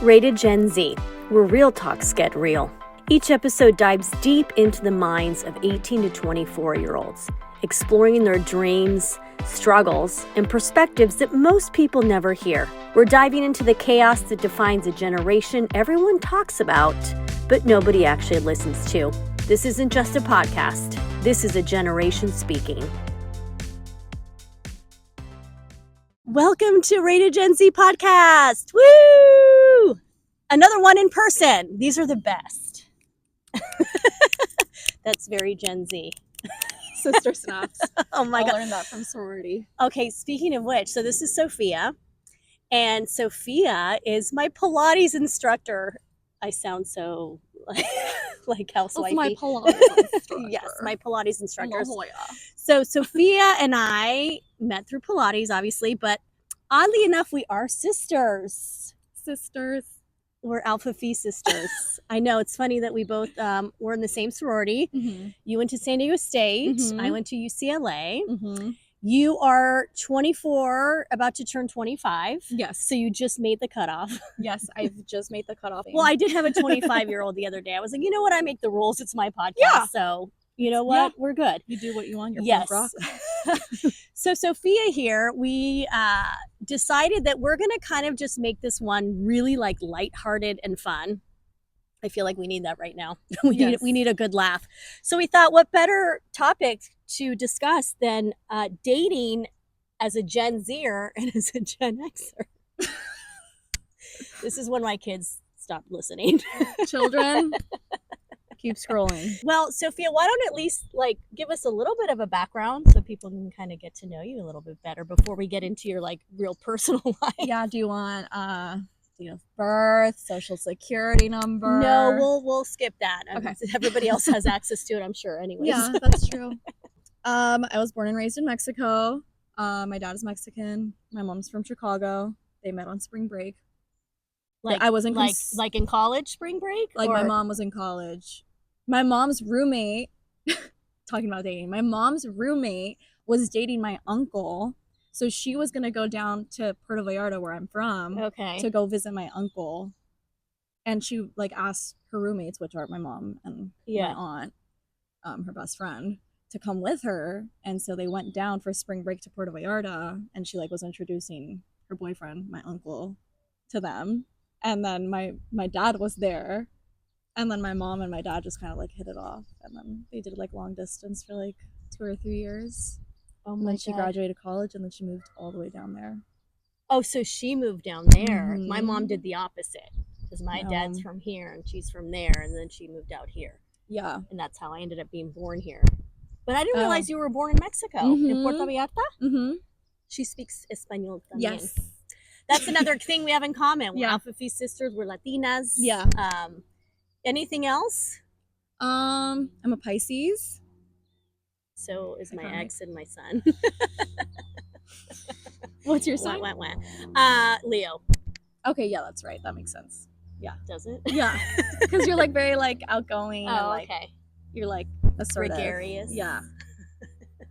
Rated Gen Z, where real talks get real. Each episode dives deep into the minds of 18 to 24-year-olds, exploring their dreams, struggles, and perspectives that most people never hear. We're diving into the chaos that defines a generation everyone talks about, but nobody actually listens to. This isn't just a podcast. This is a generation speaking. Welcome to Rated Gen Z podcast. Woo! Another one in person. These are the best. That's very Gen Z. Sister snaps. Oh my God. I learned that from sorority. Okay, speaking of which, so this is Sophia. And Sophia is my Pilates instructor. I sound so like housewifey. That's my Pilates instructor. Yes, my Pilates instructor. Oh, yeah. So Sophia and I met through Pilates, obviously, but oddly enough, we are sisters. We're Alpha Phi sisters. I know, it's funny that we both were in the same sorority. Mm-hmm. You went to San Diego State. Mm-hmm. I went to UCLA. Mm-hmm. You are 24, about to turn 25. Yes. So you just made the cutoff. Yes, I've just made the cutoff. Well, I did have a 25-year-old the other day. I was like, you know what? I make the rules. It's my podcast. Yeah. So you know what? Yeah. We're good. You do what you want. You're Yes. rock. So Sophia here, we decided that we're going to kind of just make this one really like lighthearted and fun. I feel like we need that right now. We need a good laugh. So we thought, what better topic to discuss than dating as a Gen Zer and as a Gen Xer. This is when my kids stopped listening. Children, keep scrolling. Well, Sophia, why don't at least like give us a little bit of a background so people can kind of get to know you a little bit better before we get into your like real personal life. Yeah, do you want date of birth, social security number? No, we'll skip that. Okay. Everybody else has access to it, I'm sure. Anyways. Yeah, that's true. I was born and raised in Mexico. My dad is Mexican. My mom's from Chicago. They met on spring break. Like I wasn't like in college spring break? Like or? my mom was in college. My mom's roommate, talking about dating, my mom's roommate was dating my uncle. So she was going to go down to Puerto Vallarta, where I'm from, to go visit my uncle. And she like asked her roommates, which are my mom and my aunt, her best friend, to come with her. And so they went down for spring break to Puerto Vallarta, and she like was introducing her boyfriend, my uncle, to them. And then my dad was there. And then my mom and my dad just kind of like hit it off. And then they did like long distance for like 2 or 3 years. Oh my and then God. she graduated college, and then she moved all the way down there. Oh, so she moved down there. Mm-hmm. My mom did the opposite. Because my dad's from here and she's from there, and then she moved out here. Yeah. And that's how I ended up being born here. But I didn't realize you were born in Mexico. In Puerto Vallarta? Mm-hmm. She speaks Espanol también. Yes. That's another thing we have in common. We're Yeah. Alpha Phi sisters. We're Latinas. Yeah. Anything else? I'm a Pisces. So is my Iconic. ex and my son. What's your sign? Leo. Okay, yeah, that's right. That makes sense. Yeah. Does it? Yeah. Because you're like very like outgoing and Oh, like okay. you're like assertive. Gregarious. Yeah.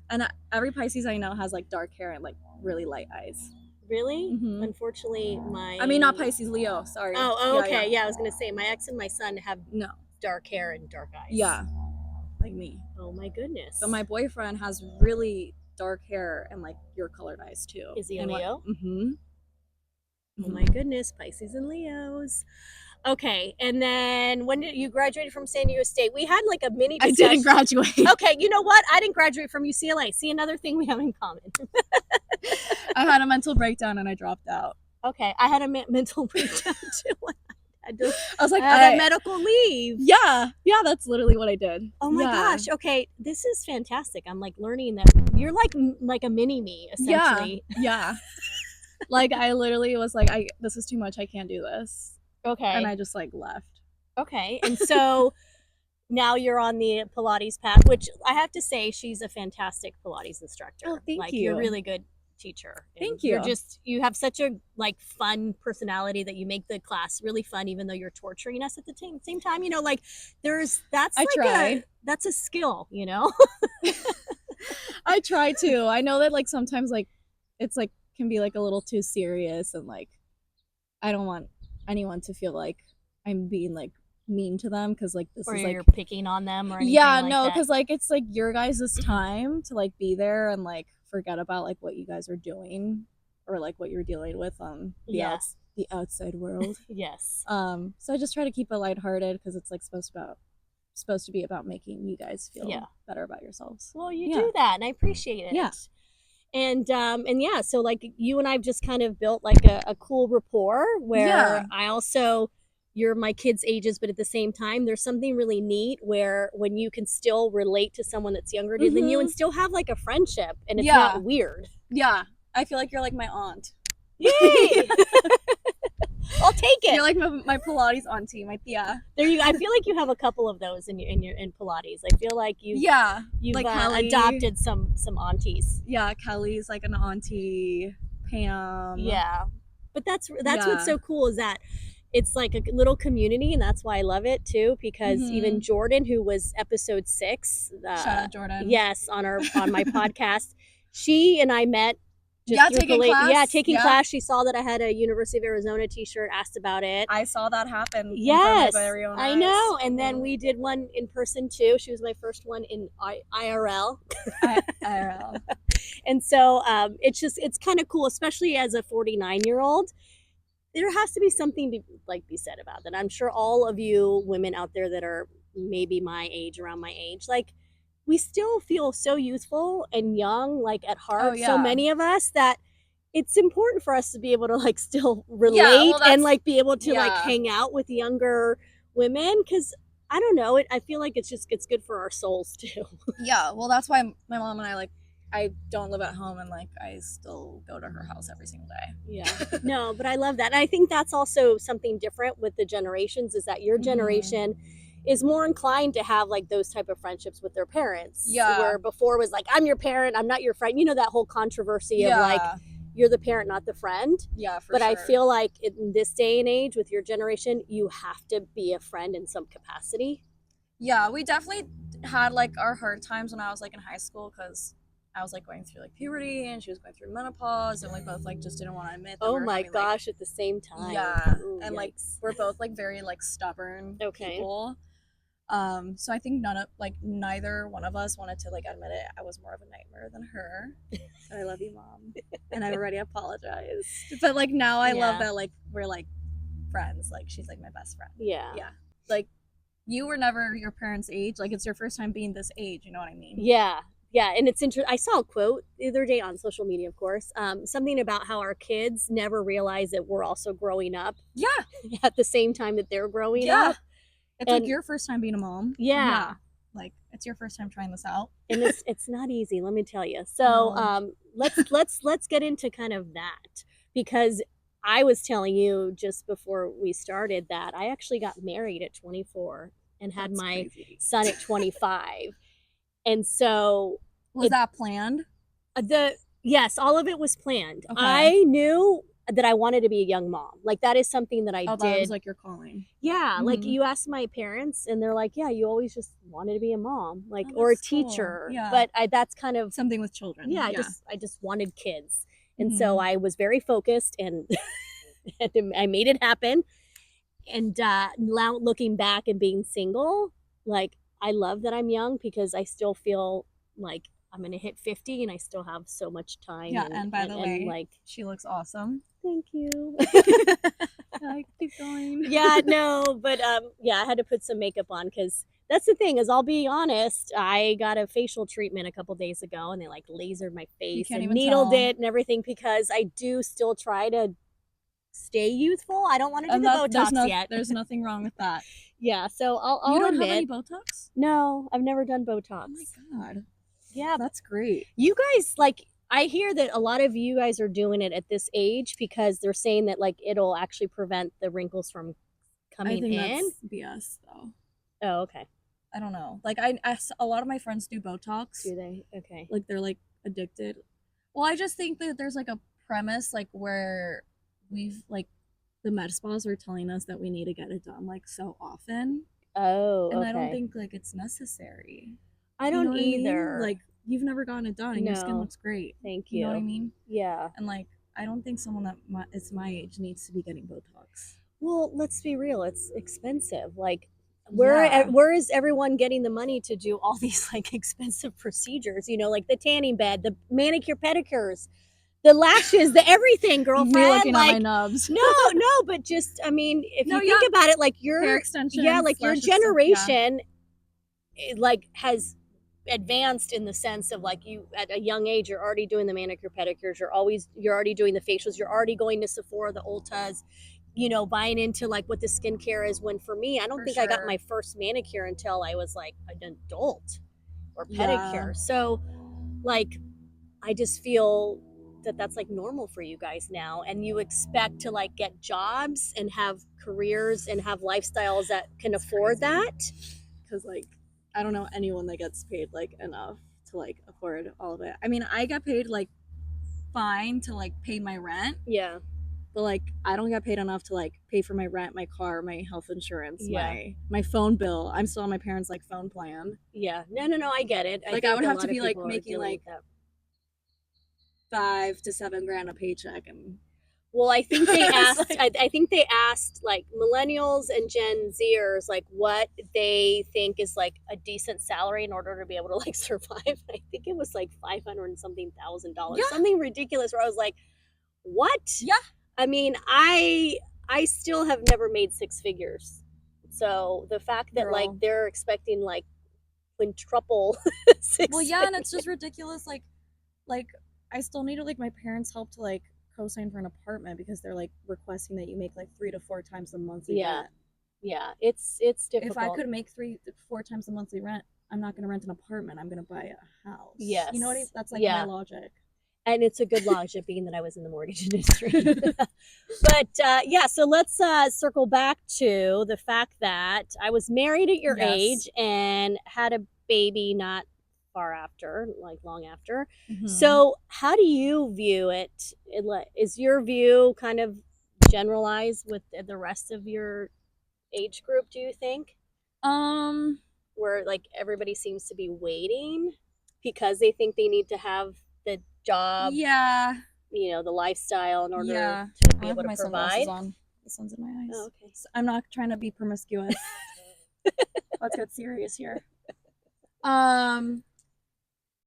And every Pisces I know has like dark hair and like really light eyes. Really? Mhm. Unfortunately, I mean, not Pisces, Leo. Sorry. Oh, Yeah, okay. Yeah, I was gonna say my ex and my son have No. dark hair and dark eyes. Yeah. Like me. Oh my goodness. So my boyfriend has really dark hair and like your colored eyes too. Is he a And Leo? Mm-hmm. Oh my goodness, Pisces and Leos. Okay, and then when did you graduated from San Diego State? We had like a mini discussion. I didn't graduate. Okay, you know what? I didn't graduate from UCLA. See, another thing we have in common. I had a mental breakdown and I dropped out. Okay, I had a mental breakdown too. I was like, I had a medical leave. Yeah, that's literally what I did. Oh my Yeah. gosh. Okay, this is fantastic. I'm like learning that you're like a mini me essentially. Yeah. Like I literally was like, this is too much. I can't do this. Okay. And I just like left. Okay, and so now you're on the Pilates path, which I have to say, she's a fantastic Pilates instructor. Oh, thank like, you. You're a really good teacher. Thank you. you. You have such a like fun personality that you make the class really fun, even though you're torturing us at the same time. You know, like that's a skill. You know. I try to. I know that like sometimes like it's like can be like a little too serious and like I don't want anyone to feel like I'm being like mean to them, because like this or is you're like picking on them or anything yeah, like no, that. because like it's like your guys' time to like be there and like forget about like what you guys are doing or like what you're dealing with on Yeah. the outside world. Yes. So I just try to keep it lighthearted because it's like supposed to be about making you guys feel Yeah. better about yourselves. Well, you Yeah. do that, and I appreciate it. Yeah. And yeah, so like you and I've just kind of built like a cool rapport where Yeah. I also you're my kids' ages, but at the same time, there's something really neat where when you can still relate to someone that's younger than you and still have like a friendship, and it's Yeah. not weird. Yeah. I feel like you're like my aunt. Yay! I'll take it. You're like my Pilates auntie, my tia. There you. I feel like you have a couple of those in Pilates. I feel like you've like adopted some aunties. Yeah, Kelly's like an auntie. Pam. Yeah, but that's Yeah. what's so cool is that it's like a little community, and that's why I love it too. Because even Jordan, who was episode 6, shout out Jordan. Yes, on my podcast, she and I met. Just taking class. Yeah, taking class. She saw that I had a University of Arizona T-shirt, asked about it. I saw that happen. Yes, in very own I eyes. know. And then we did one in person too. She was my first one in IRL. IRL. And so it's kind of cool, especially as a 49-year-old. There has to be something to like be said about that. I'm sure all of you women out there that are maybe my age, around my age, like we still feel so youthful and young, like at heart. Oh, yeah. So many of us that it's important for us to be able to like still relate and like be able to like hang out with younger women, because I don't know, I feel like it's good for our souls too. Yeah, well, that's why my mom and I like I don't live at home, and like I still go to her house every single day. Yeah. No, but I love that. And I think that's also something different with the generations, is that your generation is more inclined to have like those type of friendships with their parents. Yeah. Where before it was like, I'm your parent, I'm not your friend. You know, that whole controversy of like, you're the parent, not the friend. Yeah, for but sure. I feel like in this day and age with your generation, you have to be a friend in some capacity. Yeah, we definitely had like our hard times when I was like in high school, because I was like going through like puberty and she was going through menopause, and like both like just didn't want to admit that Oh we were my having, gosh, at the same time. Yeah. Ooh, and yikes. like we're both like very like stubborn people. So I think neither one of us wanted to like admit it. I was more of a nightmare than her. I love you, Mom. And I've already apologized. But like now I love that like we're like friends. Like she's like my best friend. Yeah. Yeah. Like you were never your parents' age. Like it's your first time being this age, you know what I mean? Yeah. Yeah, and it's interesting. I saw a quote the other day on social media, of course, something about how our kids never realize that we're also growing up. Yeah. At the same time that they're growing up. It's like your first time being a mom. Yeah. Like it's your first time trying this out. And it's not easy, let me tell you. So let's get into kind of that, because I was telling you just before we started that I actually got married at 24 and had my son at 25. And so was that planned? Yes, all of it was planned. Okay. I knew that I wanted to be a young mom. Like that is something that I did. That was like your calling. Yeah, like you asked my parents and they're like, yeah, you always just wanted to be a mom, like or a teacher. Cool. Yeah. But that's kind of something with children. Yeah, I just wanted kids. And so I was very focused and I made it happen. And now looking back and being single, like I love that I'm young, because I still feel like I'm gonna hit 50 and I still have so much time. Yeah, and by the way, like she looks awesome. Thank you. Keep going. Yeah, no, but I had to put some makeup on, because that's the thing is, I'll be honest, I got a facial treatment a couple days ago and they like lasered my face and needled it and everything, because I do still try to stay youthful. I don't want to do the Botox yet. There's nothing wrong with that. Yeah, so I'll You don't admit, have any Botox? No, I've never done Botox. Oh my God. Yeah, that's great. You guys, like, I hear that a lot of you guys are doing it at this age because they're saying that like it'll actually prevent the wrinkles from coming in. I think that's BS though. Oh, okay. I don't know. Like a lot of my friends do Botox. Do they? Okay. Like they're like addicted. Well, I just think that there's like a premise like where we've like the med spas are telling us that we need to get it done like so often. Oh, and I don't think like it's necessary. I don't either. I mean? Like you've never gotten it done and your skin looks great. Thank you. You know what I mean? Yeah. And like I don't think someone that is my age needs to be getting Botox. Well, let's be real, it's expensive. Like Yeah. where is everyone getting the money to do all these like expensive procedures? Like the tanning bed, the manicure pedicures, the lashes, the everything, Me girlfriend. looking at my Like nubs. no, but just I mean, if No, you yeah. think about it, like Hair extensions, like your lash extensions. Yeah. generation like has advanced in the sense of like you at a young age you're already doing the manicure pedicures, you're already doing the facials, you're already going to Sephora, the Ultas, buying into like what the skincare is. When for me, I don't For think I got sure. my first manicure until I was like an adult, or Yeah. pedicure. So like I just feel that that's like normal for you guys now, and you expect to like get jobs and have careers and have lifestyles that can afford that. Because like I don't know anyone that gets paid like enough to like afford all of it. I mean, I get paid like fine to like pay my rent, Yeah. but like I don't get paid enough to like pay for my rent, my car, my health insurance, Yeah. my phone bill. I'm still on my parents' like phone plan. Yeah. No, I get it. Like I would have to be like making like that. 5 to 7 grand a paycheck, and Well, I think they asked. like, I think they asked like millennials and Gen Zers like what they think is like a decent salary in order to be able to like survive. I think it was like 500 and something $1,000, yeah, something ridiculous. Where I was like, what? yeah. I mean, I still have never made six figures. So the fact that like Girl. they're expecting like quintuple six. Well, yeah, and it's just ridiculous. Like I still needed like my parents' help to like co-sign for an apartment because they're like requesting that you make like 3 to 4 times the monthly Yeah. rent. Yeah, it's difficult. If I could make 3 to 4 times the monthly rent, I'm not going to rent an apartment. I'm going to buy a house. Yes. You know what I mean? That's like Yeah. my logic. And it's a good logic being that I was in the mortgage industry. But yeah, so let's circle back to the fact that I was married at your Yes. age and had a baby not far after, like long after. Mm-hmm. So how do you view it? Is your view kind of generalized with the rest of your age group, do you think? Where like everybody seems to be waiting because they think they need to have the job, Yeah. the lifestyle in order Yeah. to be I able have to my provide. sunglasses on. The sun's in my eyes. Oh, okay. So I'm not trying to be promiscuous. Let's get serious here.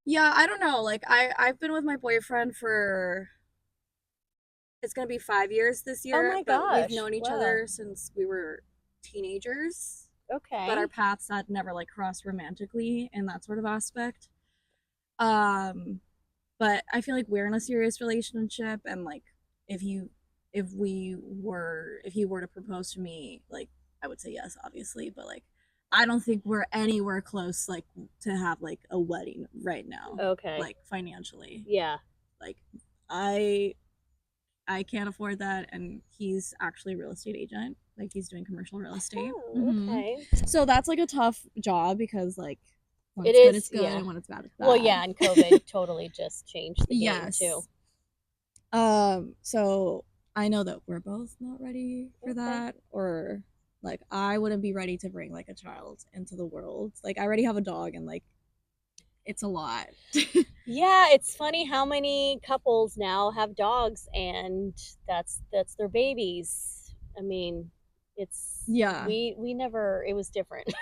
Yeah, I don't know. Like I've been with my boyfriend for it's gonna be 5 years this year. Oh my but gosh. we've known each Wow. other since we were teenagers. Okay. But our paths had never like crossed romantically in that sort of aspect. But I feel like we're in a serious relationship, and like if you if he were to propose to me, like I would say yes, obviously, but like I don't think we're anywhere close like to have like a wedding right now. Okay. Like financially. Yeah. Like I can't afford that, and he's actually a real estate agent. Like he's doing commercial real estate. Oh, okay. So that's like a tough job because like when It it's good, is, it's good, yeah. and when it's bad, it's bad. Well, yeah, and COVID totally just changed the game Yes. too. So I know that we're both not ready for that, or like I wouldn't be ready to bring like a child into the world. Like I already have a dog, and like it's a lot. Yeah, it's funny how many couples now have dogs and that's their babies. I mean, it's Yeah. we never, it was different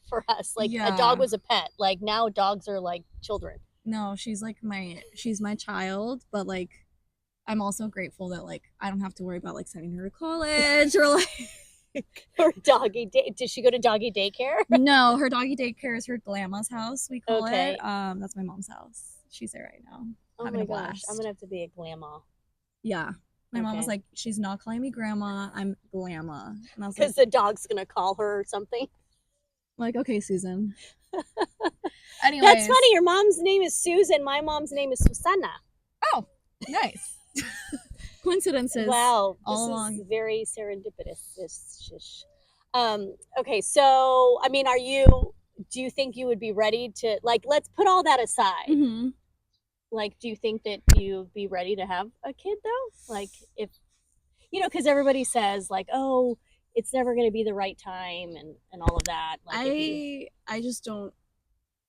for us. Like Yeah. a dog was a pet. Like now dogs are like children. No, she's my child, but like I'm also grateful that like I don't have to worry about like sending her to college or like or doggy day. Did she go to doggy daycare? No, her doggy daycare is her grandma's house, we call Okay. it. That's my mom's house. She's there right now. Oh having my a blast. gosh, I'm gonna have to be a grandma. Yeah. My mom was Okay. like, she's not calling me grandma, I'm glamma. And I was Because like, the dog's gonna call her or something. okay, Susan. Anyways. That's funny. Your mom's name is Susan. My mom's name is Susanna. Oh, nice. Coincidences. Wow, all this along. is very serendipitous. Okay, so I mean, do you think you would be ready to, like, let's put all that aside. Mm-hmm. Like, do you think that you'd be ready to have a kid though? Like, if because everybody says like, oh, it's never going to be the right time and all of that. Like, I just don't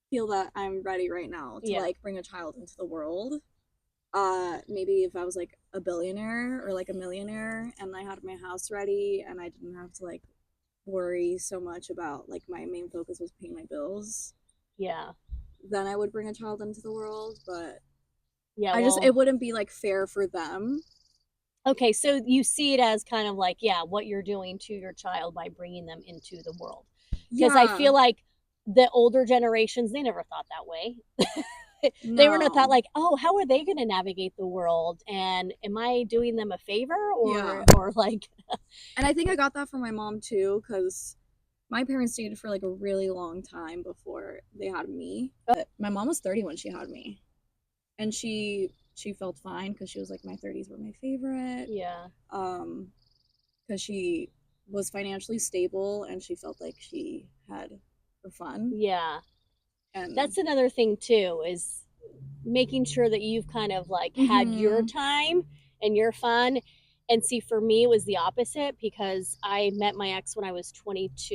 feel that I'm ready right now to like bring a child into the world. Maybe if I was like a billionaire or like a millionaire and I had my house ready and I didn't have to like worry so much about like my main focus was paying my bills, Yeah. then I would bring a child into the world. But Yeah, I just, well, it wouldn't be like fair for them. okay, so you see it as kind of like, yeah, what you're doing to your child by bringing them into the world. Because I Yeah, feel like the older generations, they never thought that way. They were not thought no, like, oh, how are they going to navigate the world? And am I doing them a favor yeah. or like, And I think I got that from my mom too, because my parents dated for like a really long time before they had me. But my mom was 30 when she had me, and she felt fine because she was like, my 30s were my favorite. yeah, Because she was financially stable and she felt like she had her fun. yeah. And That's another thing too, is making sure that you've kind of like had your mm-hmm. time and your fun. And see, for me, it was the opposite because I met my ex when I was 22,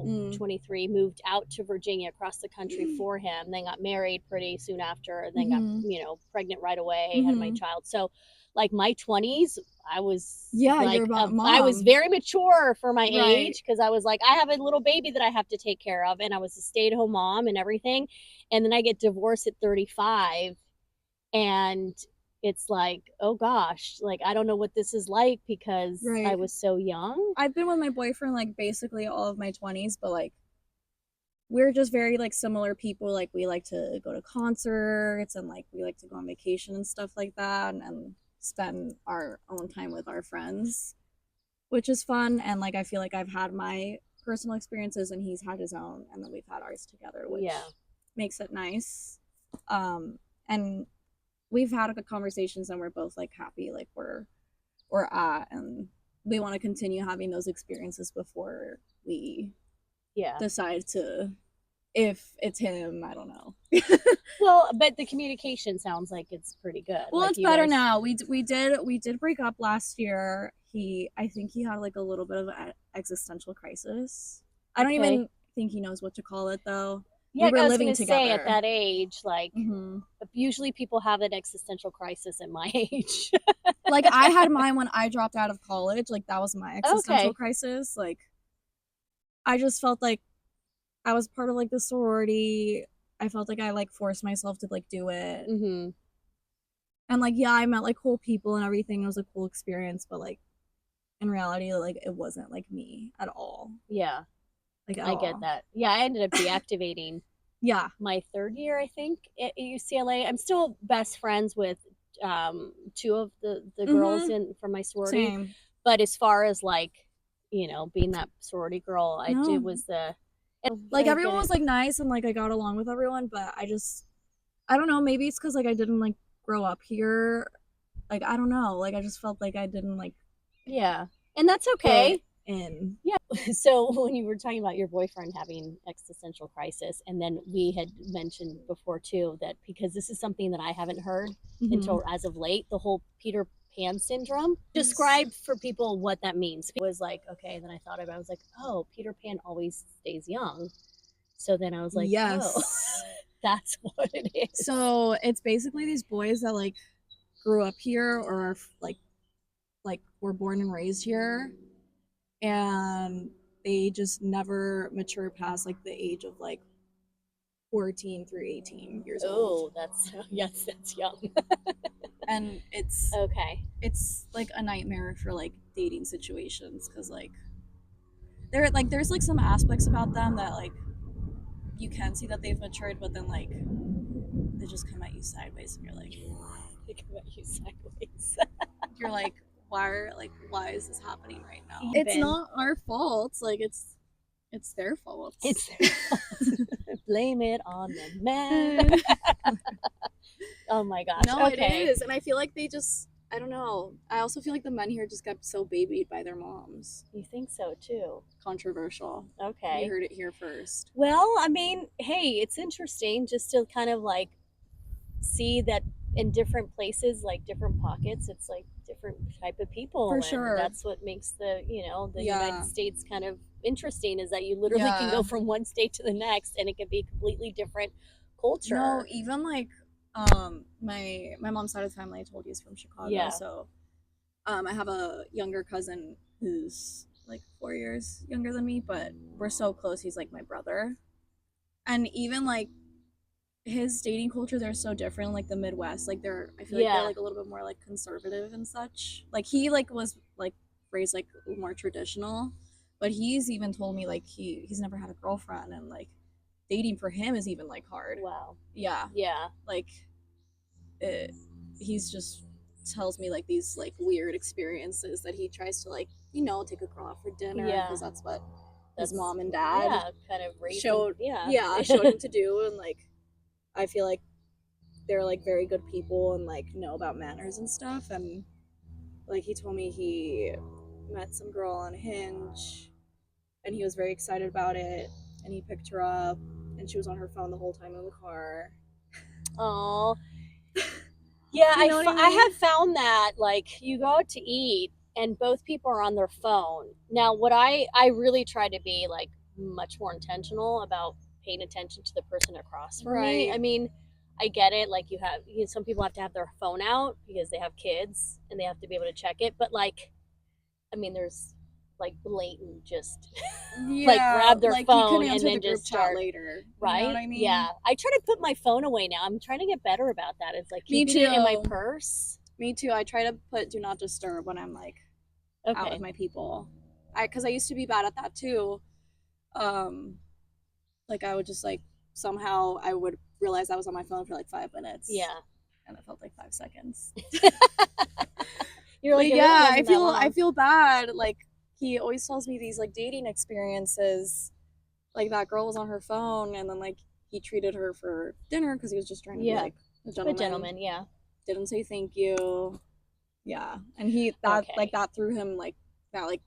Mm. 23, moved out to Virginia across the country for him, then got married pretty soon after, and then got, Mm-hmm. pregnant right away, had my Mm-hmm. child. So, like, my 20s, I was Yeah, you're like, about I was mom. very mature for my Right. age because I was like, I have a little baby that I have to take care of, and I was a stay at home mom and everything. And then I get divorced at 35, and it's like, oh gosh, like I don't know what this is like because I Right. was so young. I've been with my boyfriend like basically all of my 20s, but like we're just very like similar people. Like we like to go to concerts and like we like to go on vacation and stuff like that, and spend our own time with our friends, which is fun. And like I feel like I've had my personal experiences and he's had his own, and then we've had ours together, which Yeah, makes it nice. And we've had good conversations and we're both like happy like we're at, and we want to continue having those experiences before we yeah. decide to, if it's him, I don't know. Well, but the communication sounds like it's pretty good. Well, Like it's you better guys, now. We did break up last year. I think he had like a little bit of an existential crisis. I don't okay. even think he knows what to call it though. Yeah, We I were was living gonna say at together. that age, like Hmm. usually people have an existential crisis at my age. Like I had mine when I dropped out of college. Like that was my existential Okay. crisis. Like I just felt like I was part of like the sorority. I felt like I like forced myself to like do it. Mm-hmm. And like yeah, I met like cool people and everything. It was a cool experience, but like in reality, like it wasn't like me at all. Yeah, Like at I get all. that. Yeah, I ended up deactivating Yeah. my third year, I think, at UCLA. I'm still best friends with two of the girls Mm-hmm. in from my sorority, Same. but as far as like being that sorority girl, I did No. was the Like I everyone get was it. like nice and like I got along with everyone, but I don't know, maybe it's because like I didn't like grow up here. Like I don't know. Like I just felt like I didn't like Yeah, and that's fit okay. in. Yeah. So when you were talking about your boyfriend having existential crisis, and then we had mentioned before too that because this is something that I haven't heard Mm-hmm. until as of late, the whole Peter Pan syndrome. Describe for people what that means. It was like, okay, then I thought about it, I was like, oh, Peter Pan always stays young. So then I was like, oh, Yes. that's what it is. So it's basically these boys that like grew up here or are like were born and raised here, and they just never mature past like the age of like 14 through 18 years old. Oh, that's yes, that's young. And Okay. it's like a nightmare for like dating situations because like there's like some aspects about them that like you can see that they've matured, but then like they just come at you sideways and They come at you sideways. you're like why is this happening right now? It's Even not our fault. Like it's their fault. it's their fault. Blame it on the man. Oh my gosh. No, it Okay. is. And I feel like they just, I don't know. I also feel like the men here just got so babied by their moms. You think so too. Controversial. You Okay. heard it here first. Well, I mean, hey, it's interesting just to kind of like see that in different places, like different pockets, it's like different type of For people, and sure. that's what makes the United Yeah. States kind of interesting is that you literally can Yeah. go from one state to the next and it can be a completely different culture. No, even like My mom's side of the family, I told you, is from Chicago. Yeah. So I have a younger cousin who's like 4 years younger than me, but we're so close. He's like my brother. And even like his dating culture, they're so different. Like the Midwest, like I feel like they're Yeah. like a little bit more like conservative and such. Like he like was like raised like more traditional, but he's even told me like he's never had a girlfriend, and like dating for him is even like hard. Wow. Yeah, Yeah. like he's just tells me like these like weird experiences that he tries to like take a girl out for dinner Yeah. because that's what That's his mom and dad kind of raised showed him. showed him to do. And like I feel like they're like very good people and like know about manners and stuff. And like he told me he met some girl on Hinge and he was very excited about it, and he picked her up and she was on her phone the whole time in the car. Oh. Yeah, You know what I I mean? have found that like you go out to eat and both people are on their phone. Now, what I really try to be like much more intentional about paying attention to the person across from me. Right. I mean, I get it. Like some people have to have their phone out because they have kids and they have to be able to check it. But like, I mean, there's like blatant just like grab their like phone you can and answer then the group just chat start. later. Right? You know what I mean? Yeah. I try to put my phone away now. I'm trying to get better about that. It's like Me keeping it in my too. purse. Me too. I try to put do not disturb when I'm like out Okay. with my people. Because I used to be bad at that too. Like I would just like somehow I would realize I was on my phone for like 5 minutes. Yeah. And it felt like 5 seconds. You're like, But it yeah, really wasn't that long. I feel bad. Like he always tells me these like dating experiences. Like that girl was on her phone and then like he treated her for dinner because he was just trying to be like a Good gentleman, yeah. Didn't say thank you. Yeah. And he that Okay. like that threw him like that like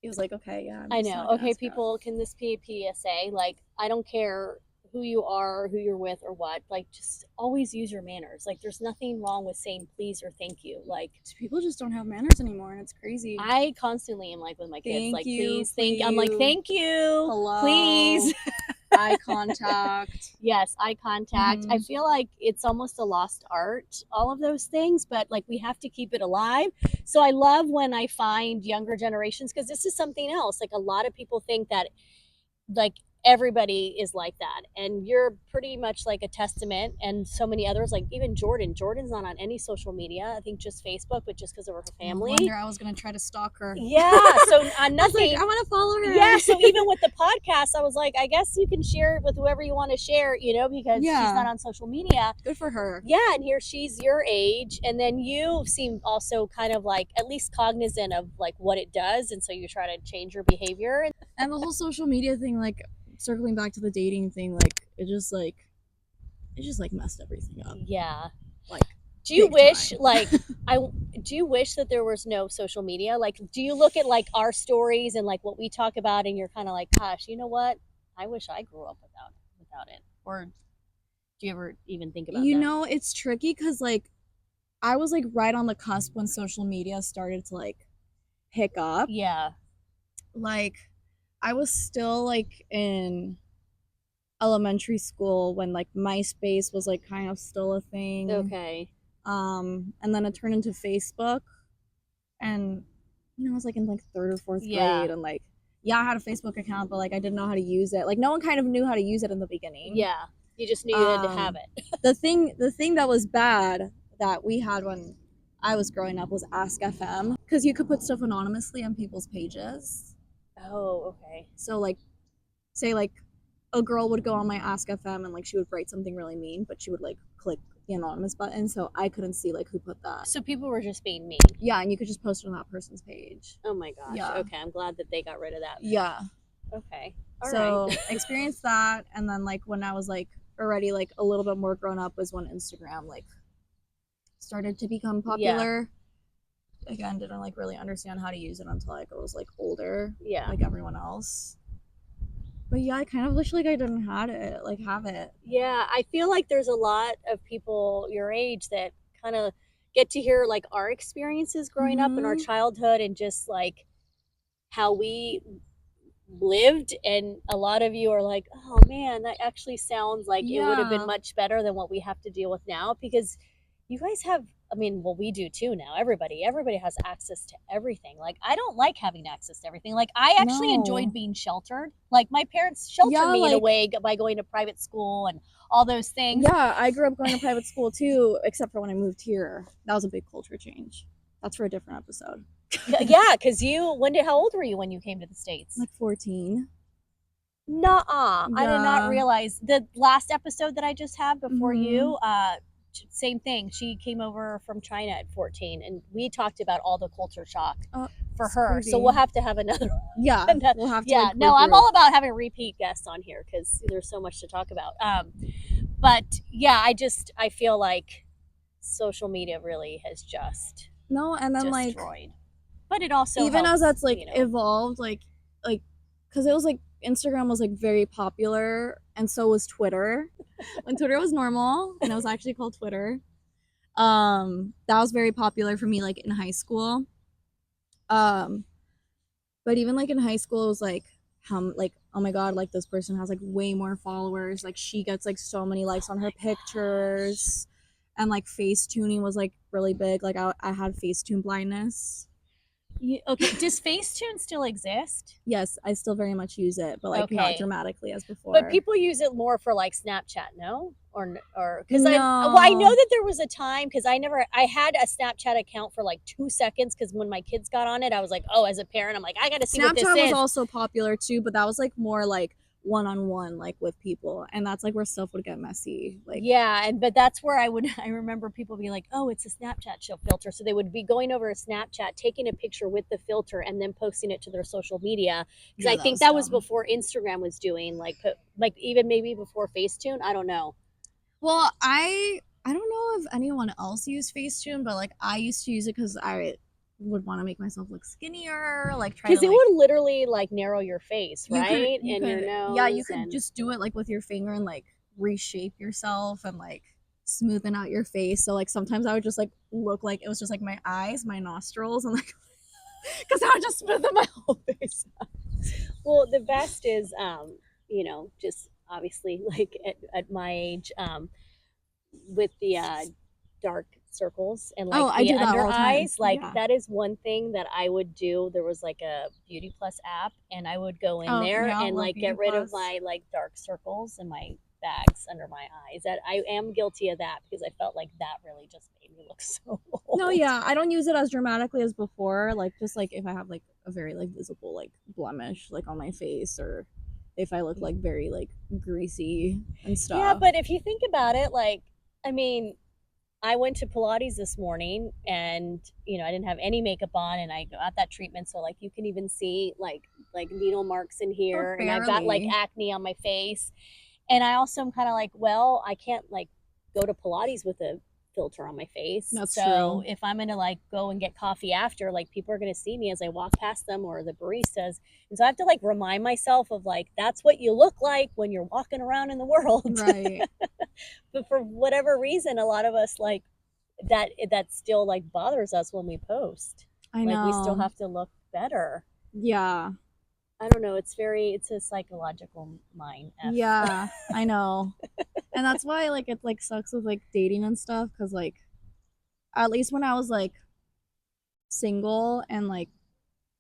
he was like, okay, yeah. I'm I just know. not gonna Okay, ask out. people, can this be a PSA? Like, I don't care who you are, or who you're with, or what. Like, just always use your manners. Like, there's nothing wrong with saying please or thank you. Like, People just don't have manners anymore, and it's crazy. I constantly am like with my kids, Thank like, you, please, thank. I'm like, thank you, hello, please. eye contact. Yes, eye contact. Mhm. I feel like it's almost a lost art, all of those things, but like we have to keep it alive. So I love when I find younger generations, because this is something else. Like a lot of people think that like everybody is like that, and you're pretty much like a testament, and so many others, like even Jordan's not on any social media. I think just Facebook, but just because of her family. No wonder I was gonna try to stalk her. Yeah, so on nothing. I want to follow her. Yeah, so even with the podcast, I was like, I guess you can share it with whoever you want to share, because she's not on social media. Good for her. Yeah, and here she's your age, and then you seem also kind of like at least cognizant of like what it does, and so you try to change your behavior. And the whole social media thing, like circling back to the dating thing, like it just like messed everything up. Yeah. Like, do you wish time. like do you wish that there was no social media? Like, do you look at like our stories and like what we talk about, and you're kind of like, gosh, you know what? I wish I grew up without it. Or do you ever even think about that? It's tricky because like I was like right on the cusp when social media started to like pick up. Yeah. Like I was still like in elementary school when like MySpace was like kind of still a thing. Okay. And then it turned into Facebook, and I was like in like third or fourth grade, and like I had a Facebook account, but like I didn't know how to use it. Like no one kind of knew how to use it in the beginning. Yeah, you just knew you had to have it. the thing that was bad that we had when I was growing up was Ask FM, because you could put stuff anonymously on people's pages. Oh, okay. So like, say like a girl would go on my Ask FM and like she would write something really mean, but she would like click the anonymous button, so I couldn't see like who put that. So people were just being mean. Yeah, and you could just post it on that person's page. Oh my gosh. Yeah. Okay, I'm glad that they got rid of that. Yeah. Okay. All right. Experienced that, and then like when I was like already like a little bit more grown up was when Instagram like started to become popular. Yeah. Again, didn't like really understand how to use it until like I was like older. Yeah. Like everyone else. But yeah, I kind of wish like I didn't have it. Yeah, I feel like there's a lot of people your age that kind of get to hear like our experiences growing up in our childhood, and just like how we lived, and a lot of you are like, oh man, that actually sounds like it would have been Yeah. much better than what we have to deal with now, because you guys have, I mean, well, we do too now. Everybody has access to everything. Like, I don't like having access to everything. Like, I actually enjoyed No. being sheltered. Like, my parents sheltered Yeah, me in a like way by going to private school and all those things. yeah, I grew up going to private school too, except for when I moved here. That was a big culture change. That's for a different episode. Yeah, because how old were you when you came to the States? Like 14. Nuh-uh. I did not Yeah. realize. The last episode that I just had before Mhm. you, same thing. She came over from China at 14, and we talked about all the culture shock Oh, for it's her. So creepy. we'll have to have another. Yeah, we'll have to Yeah, like no, I'm regroup. all about having repeat guests on here because there's so much to talk about. But yeah, I feel like social media really has just No, and then like destroyed. But it also even helps, as that's like you know. evolved, like because it was like Instagram was like very popular, and so was Twitter. When Twitter was normal, and it was actually called Twitter. That was very popular for me like in high school. Um, but even like in high school, it was like how like oh my god, like this person has like way more followers. Like she gets like so many likes on her pictures, and like face tuning was like really big. Like I had Facetune blindness. Okay, does Facetune still exist? Yes, I still very much use it, but like not Okay, dramatically as but before. people use it more for like Snapchat, no? Or because I know No. that there was a time, because I had a Snapchat account for like 2 seconds, because when my kids got on it, I was like, oh, as a parent, I'm like, I got to see what this Snapchat was is. also popular too, but that was like more like one-on-one like with people, and that's like where stuff would get messy. Like Yeah, but that's where I remember people being like, oh, it's a Snapchat show filter. So they would be going over a Snapchat, taking a picture with the filter, and then posting it to their social media. Because yeah, I that think was that was dumb. before Instagram was doing like even maybe before Facetune. I don't know. Well, I don't know if anyone else used Facetune, but like I used to use it because I would want to make myself look skinnier, like try Because to it like would literally like narrow your face, right, you and your could yeah, you nose, could and just do it like with your finger and like reshape yourself and like smoothen out your face. So like sometimes I would just like look like it was just like my eyes, my nostrils, and like because I would just smoothen my whole face. well, the best is just obviously like at my age, with the dark circles and Oh, like I the do that under all the time. eyes, like Yeah. that is one thing that I would do. There was like a Beauty Plus app, and I would go in Oh there yeah, and love like Beauty get rid of Plus. my like dark circles and my bags under my eyes. That I am guilty of that, because I felt like that really just made me look so old. No, yeah, I don't use it as dramatically as before. Like just like if I have like a very like visible like blemish like on my face, or if I look like very like greasy and Yeah, stuff. but if you think about it, like, I mean, I went to Pilates this morning, and I didn't have any makeup on, and I got that treatment, so like you can even see like needle marks in But here, and I've got like barely. acne on my face. And I also am kind of like, well, I can't like go to Pilates with a filter on my face. That's So true. if I'm gonna like go and get coffee after, like people are gonna see me as I walk past them, or the baristas. And so I have to like remind myself of like, that's what you look like when you're walking around in the world. Right. But for whatever reason, a lot of us like that still like bothers us when we post. I Like we still know. have to look better. Yeah. I don't know. It's a psychological mind F. Yeah, I know. And that's why like it like sucks with like dating and stuff cuz like at least when I was like single and like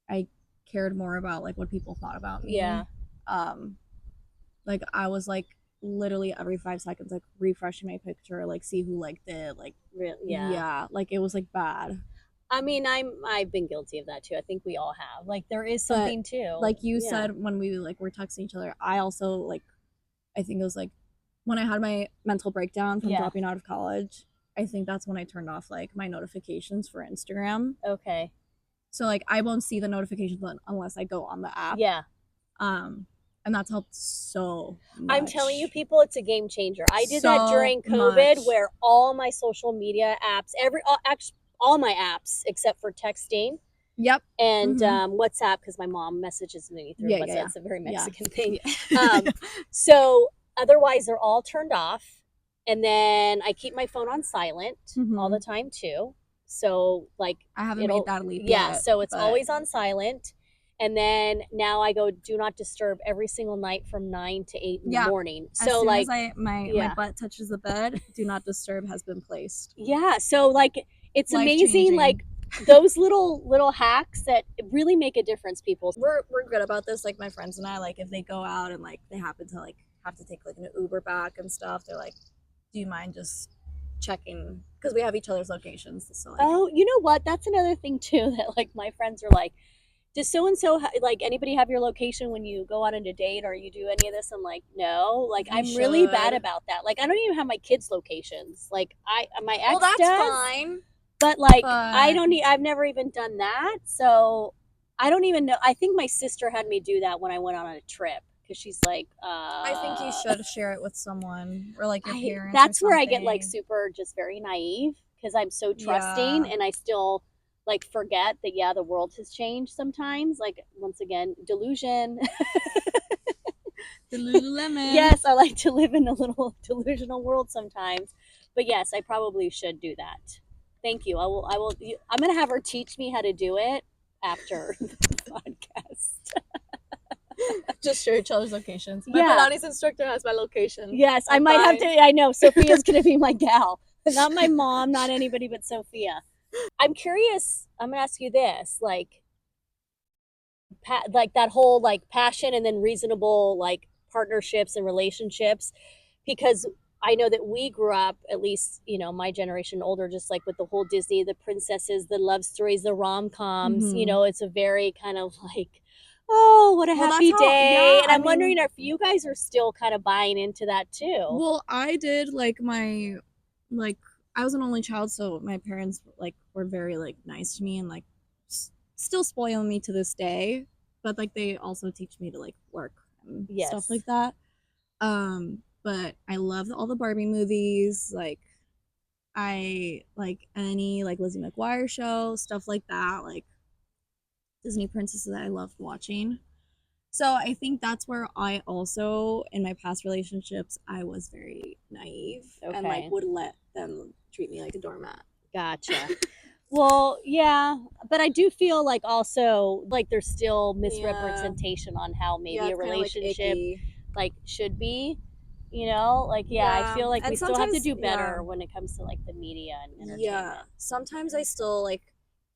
I cared more about like what people thought about Yeah. me. Um like I was like literally every 5 seconds like refreshing my picture, like see who liked it, like Yeah. yeah, like it was like bad. I mean, I've been guilty of that too. I think we all have. Like there is But something too. like you Yeah. said when we like were texting each other, I also like I think it was like when I had my mental breakdown from Yeah. dropping out of college, I think that's when I turned off like my notifications for Instagram. Okay. So like I won't see the notifications unless I go on the app. Yeah. Um and that's helped so I'm telling you, much. people, it's a game changer. I did that So during COVID, much. where all my social media apps, actually all my apps except for texting Yep. and Mm-hmm. WhatsApp, because my mom messages me through Yeah, WhatsApp. yeah, It's a very yeah. Mexican thing. Yeah. Um, so otherwise, they're all turned off. And then I keep my phone on silent all Mm-hmm. the time too. So like I haven't made it'll that leap yeah. yet, So it's but always on silent. And then now I go do not disturb every single night from 9 to 8 in the Yeah. morning. As So soon like, as my yeah. butt touches the bed, do not disturb has been placed. Yeah. So like, it's amazing. Life-changing. Like those little hacks that really make a difference, people. We're good about this. Like my friends and I, like if they go out and like they happen to like have to take like an Uber back and stuff, they're like, do you mind just checking? Because we have each other's locations. So like, Oh, you know what? That's another thing too, that like my friends are like, does so and so like anybody have your location when you go out on a date or you do any of this? I'm like, no. Like You I'm really bad should. about that. Like I don't even have my kids' locations. Like my well, ex that's does, fine. but like I But don't need. I've never even done that. So I don't even know. I think my sister had me do that when I went on a trip because she's like, I think you should share it with someone or like your parents. That's or where I get like something. super just very naive because I'm so trusting Yeah. and I still like forget that yeah the world has changed sometimes. Like once again, delusion. The Lululemon. Yes, I like to live in a little delusional world sometimes. But yes, I probably should do that. Thank you. I will I'm going to have her teach me how to do it after the podcast. Just share each other's locations. My Yeah. Pilates instructor has my location. Yes, I might have to. I know Sophia's going to be my gal. Not my mom, not anybody but Sophia. I'm curious. I'm going to ask you this, like like that whole like passion and then reasonable like partnerships and relationships because I know that we grew up, at least, you know, my generation older, just like with the whole Disney, the princesses, the love stories, the rom-coms, you know, it's a very kind of like, oh, what a happy day. Yeah, and I'm wondering if you guys are still kind of buying into that too. Well, I did like like I was an only child, so my parents like were very like nice to me and like still spoil me to this day. But like they also teach me to like work and stuff like that. But I love all the Barbie movies. Like I like any like Lizzie McGuire show, stuff like that. Like Disney princesses that I loved watching. So I think that's where I also, in my past relationships, I was very naive and like would let them treat me like a doormat. Gotcha. Well, yeah, but I do feel like also like there's still misrepresentation on how maybe a relationship like should be. You know, like I feel like and we still have to do better when it comes to like the media and entertainment. Yeah, sometimes I still like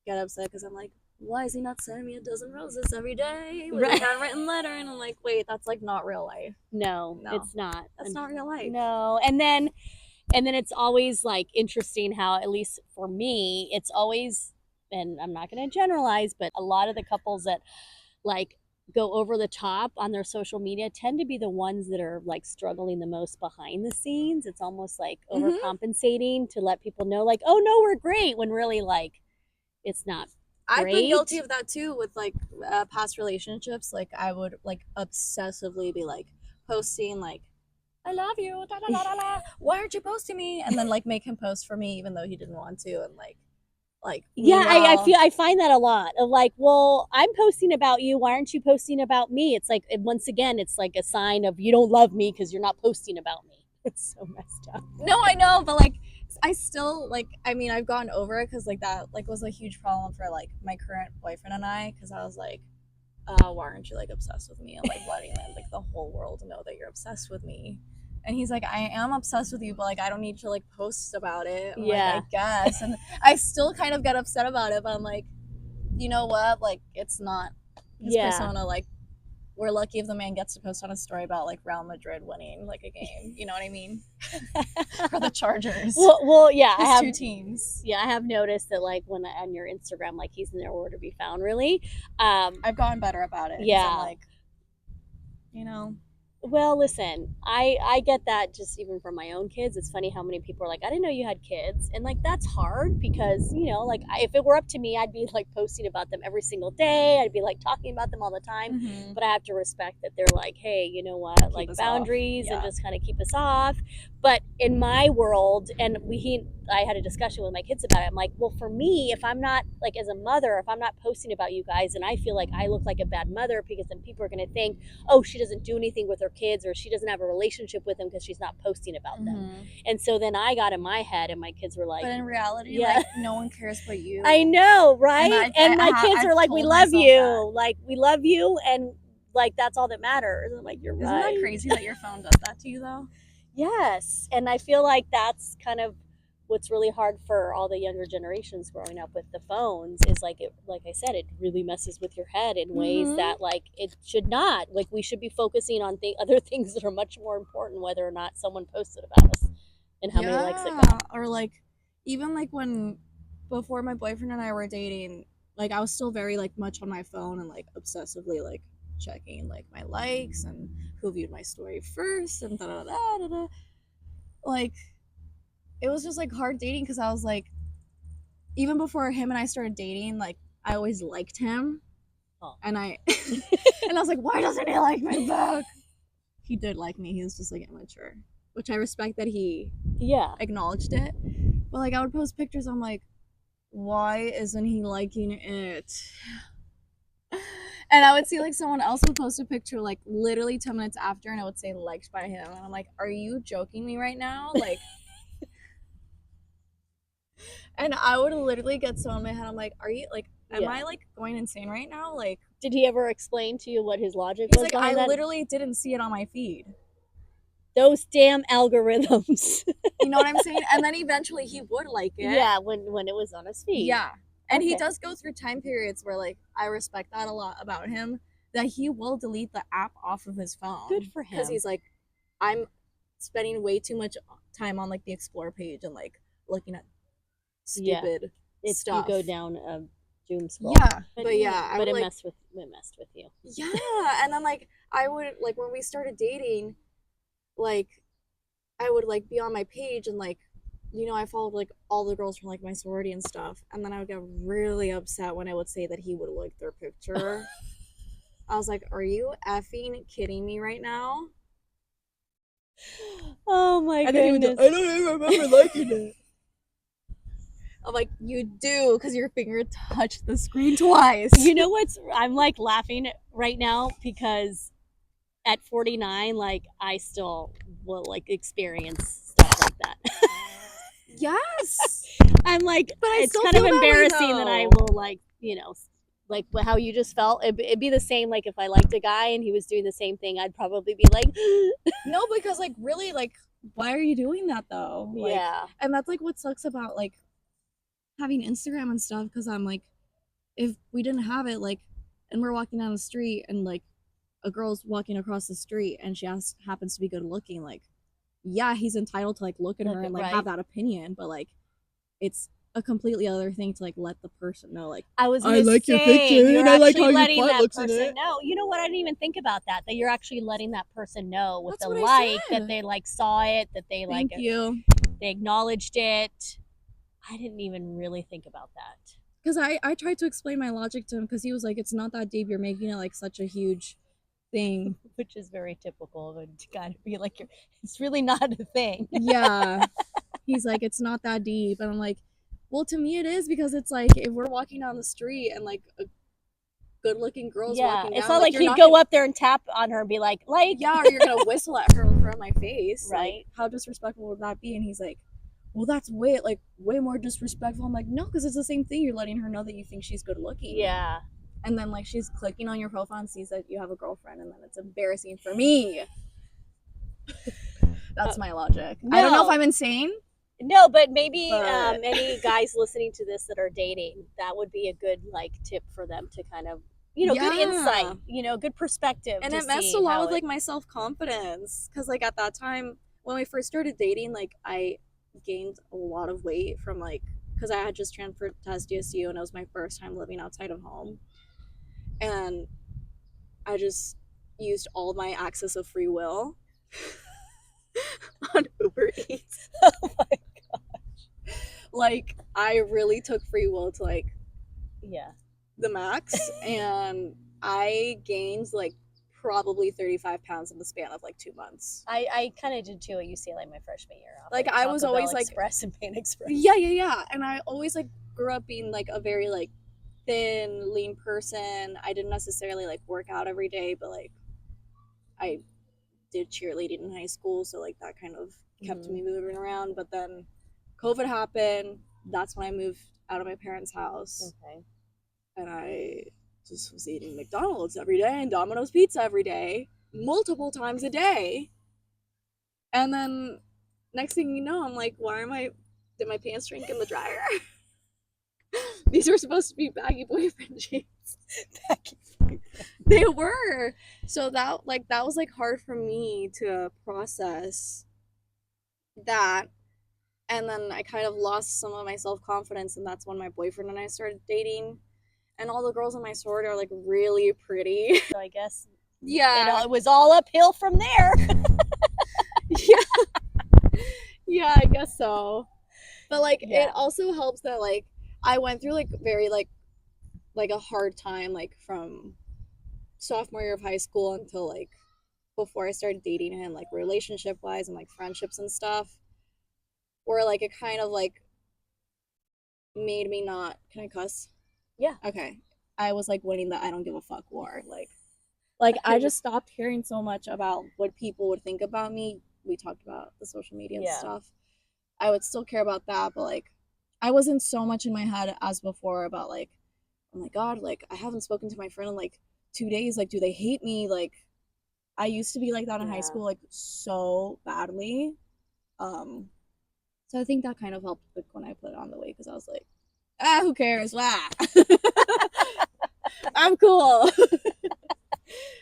get upset because I'm like, why is he not sending me a dozen roses every day with a handwritten letter? And I'm like, wait, that's like not real life. No, it's not. That's not real life. No, and then it's always like interesting how, at least for me, it's always, and I'm not going to generalize, but a lot of the couples that like go over the top on their social media tend to be the ones that are like struggling the most behind the scenes. It's almost like overcompensating to let people know like, oh no, we're great, when really like it's not great. I've been guilty of that too with like past relationships. Like I would like obsessively be like posting like, I love you, da, da, da, da, da. Why aren't you posting me? And then like make him post for me even though he didn't want to. And like yeah, I find that a lot of like, well, I'm posting about you, why aren't you posting about me? It's like, once again, it's like a sign of you don't love me because you're not posting about me. It's so messed up. No, I know, but like I still like, I mean, I've gotten over it because like that like was a huge problem for like my current boyfriend and I, because I was like, why aren't you like obsessed with me and like letting like the whole world know that you're obsessed with me? And he's like, I am obsessed with you, but like I don't need to like post about it. I'm like, I guess. And I still kind of get upset about it, but I'm like, you know what? Like it's not his persona. Like we're lucky if the man gets to post on a story about like Real Madrid winning like a game. You know what I mean? For the Chargers. Well, yeah, I have 2 teams. Yeah, I have noticed that like when on your Instagram, like he's nowhere to be found. Really, I've gotten better about it. Yeah, I'm like, you know. Well, listen, I get that just even from my own kids. It's funny how many people are like, I didn't know you had kids. And like, that's hard because, you know, like if it were up to me, I'd be like posting about them every single day. I'd be like talking about them all the time. But I have to respect that they're like, hey, you know what, keep like boundaries and just kind of keep us off. But in my world, and I had a discussion with my kids about it. I'm like, well, for me, if I'm not like as a mother, if I'm not posting about you guys and I feel like I look like a bad mother because then people are going to think, oh, she doesn't do anything with her kids, or she doesn't have a relationship with him because she's not posting about them. Mhm. And so then I got in my head, and my kids were like, But in reality, yeah. like, no one cares but you. I know, right? And my kids I've are like, we told love myself you. that. Like, we love you. And like, that's all that matters. I'm like, you're Isn't right. that crazy that your phone does that to you, though? Yes. And I feel like that's kind of what's really hard for all the younger generations growing up with the phones is like it, like I said, it really messes with your head in ways Mhm. that like it should not. Like we should be focusing on other things that are much more important, whether or not someone posted about us and how many likes it got. Or like, even like when before my boyfriend and I were dating, like I was still very like much on my phone and like obsessively like checking like my likes and who viewed my story first and da da da da da. Like, it was just like hard dating because I was like, even before him and I started dating, like I always liked him, Oh. and I and I was like, why doesn't he like me back? He did like me. He was just like immature, which I respect that he acknowledged it. But like I would post pictures, I'm like, why isn't he liking it? And I would see like someone else would post a picture like literally 10 minutes after, and it would say liked by him, and I'm like, are you joking me right now? Like. And I would literally get so in my head. I'm like, are you like, am I like going insane right now? Like, did he ever explain to you what his logic he's was like, behind I that? literally didn't see it on my feed. Those damn algorithms. You know what I'm saying? And then eventually he would like it. Yeah, when it was on his feed. Yeah. And he Okay. does go through time periods where like I respect that a lot about him, that he will delete the app off of his phone. Good for him. Because he's like, I'm spending way too much time on like the explore page and like looking at stupid stuff. You go down a doom scroll. Yeah, but yeah, but it like, messed with you. Yeah, and then like I would like when we started dating, like I would like be on my page and like, you know, I followed like all the girls from like my sorority and stuff, and then I would get really upset when I would say that he would like their picture. I was like, are you effing kidding me right now? Oh my And goodness. then he would go, I don't even remember liking it. I'm like, you do, because your finger touched the screen twice. You know what's, I'm like laughing right now because at 49, like I still will like experience stuff like that. Yes. I'm like, but it's kind of embarrassing that I will like, you know, like how you just felt. It'd be the same like if I liked a guy and he was doing the same thing, I'd probably be like, no, because like really, like, why are you doing that though? Like, yeah. And that's like what sucks about like having Instagram and stuff, because I'm like, if we didn't have it, like, and we're walking down the street and like a girl's walking across the street and she happens to be good looking, like, yeah, he's entitled to like look at her and like have that opinion, but like it's a completely other thing to like let the person know, like, I like your picture and I like how your butt looks in it. No, you know what? I didn't even think about that. That you're actually letting that person know with the like that they like saw it, that they like Thank you. They acknowledged it. I didn't even really think about that. Because I tried to explain my logic to him because he was like, it's not that deep. You're making it like such a huge thing. Which is very typical of a guy to be like, it's really not a thing. Yeah. He's like, it's not that deep. And I'm like, well, to me it is, because it's like if we're walking down the street and like a good looking girl's walking down. It's not like he'd go up there and tap on her and be like, yeah, or you're gonna whistle at her in front of my face. Right. Like, how disrespectful would that be? And he's like, well, that's way more disrespectful. I'm like, no, because it's the same thing. You're letting her know that you think she's good looking. Yeah. And then like she's clicking on your profile and sees that you have a girlfriend, and then it's embarrassing for me. That's my logic. No. I don't know if I'm insane. No, but maybe any guys listening to this that are dating, that would be a good like tip for them to kind of, you know, good insight, you know, good perspective. And it messed a lot with like my self-confidence, because like at that time when we first started dating, like I gained a lot of weight from like, because I had just transferred to SDSU and it was my first time living outside of home, and I just used all my access of free will on Uber Eats. Oh my gosh. Like I really took free will to like the max, and I gained like probably 35 pounds in the span of like 2 months. I kind of did too at UCLA my freshman year. Like I was always like Express and Pan Express. Yeah. And I always like grew up being like a very like thin, lean person. I didn't necessarily like work out every day, but like I did cheerleading in high school, so like that kind of kept Mhm. me moving around. But then COVID happened. That's when I moved out of my parents' house, Okay. and I just was eating McDonald's every day and Domino's pizza every day, multiple times a day. And then next thing you know, I'm like, did my pants shrink in the dryer? These were supposed to be baggy boyfriend jeans. They were. So that was like hard for me to process that. And then I kind of lost some of my self-confidence, and that's when my boyfriend and I started dating. And all the girls in my sorority are like really pretty. So I guess Yeah. it was all uphill from there. Yeah, I guess so. But like Yeah. it also helps that like I went through like very like a hard time like from sophomore year of high school until like before I started dating him, like relationship wise and like friendships and stuff, where like it kind of like made me not. Can I cuss? Yeah. Okay. I was like winning the I don't give a fuck war. Like I just stopped caring so much about what people would think about me. We talked about the social media and stuff. I would still care about that, but like I wasn't so much in my head as before about like, oh my god, like I haven't spoken to my friend in like 2 days. Like, do they hate me? Like, I used to be like that in high school, like so badly. So I think that kind of helped like when I put it on the weight because I was like, who cares? I'm cool.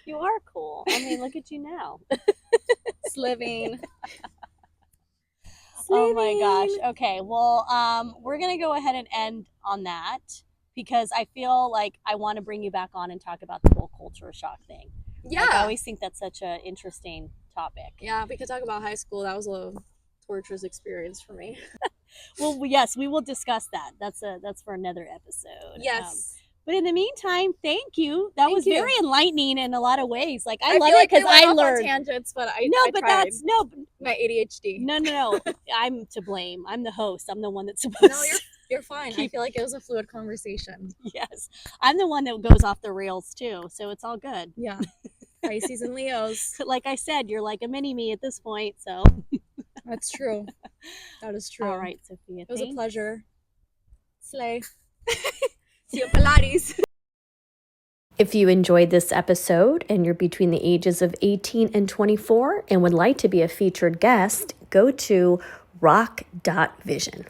You are cool. I mean, look at you now. Sliving. Oh my gosh. Okay. Well, we're gonna go ahead and end on that because I feel like I want to bring you back on and talk about the whole culture shock thing. Yeah. Like, I always think that's such an interesting topic. Yeah, we could talk about high school. That was a torturous experience for me. Well, yes, we will discuss that. That's for another episode. Yes. But in the meantime, thank you. That was very enlightening in a lot of ways. Like I love it because I learned tangents, but I but tried. that's no. My ADHD. No. I'm to blame. I'm the host. I'm the one that's supposed. No, you're fine. I feel like it was a fluid conversation. Yes, I'm the one that goes off the rails too, so it's all good. Yeah, Pisces and Leos. Like I said, you're like a mini me at this point, so. That's true. That is true. All right, Sophia. It was a pleasure. Slay. See you Pilates. If you enjoyed this episode and you're between the ages of 18 and 24 and would like to be a featured guest, go to rock.vision.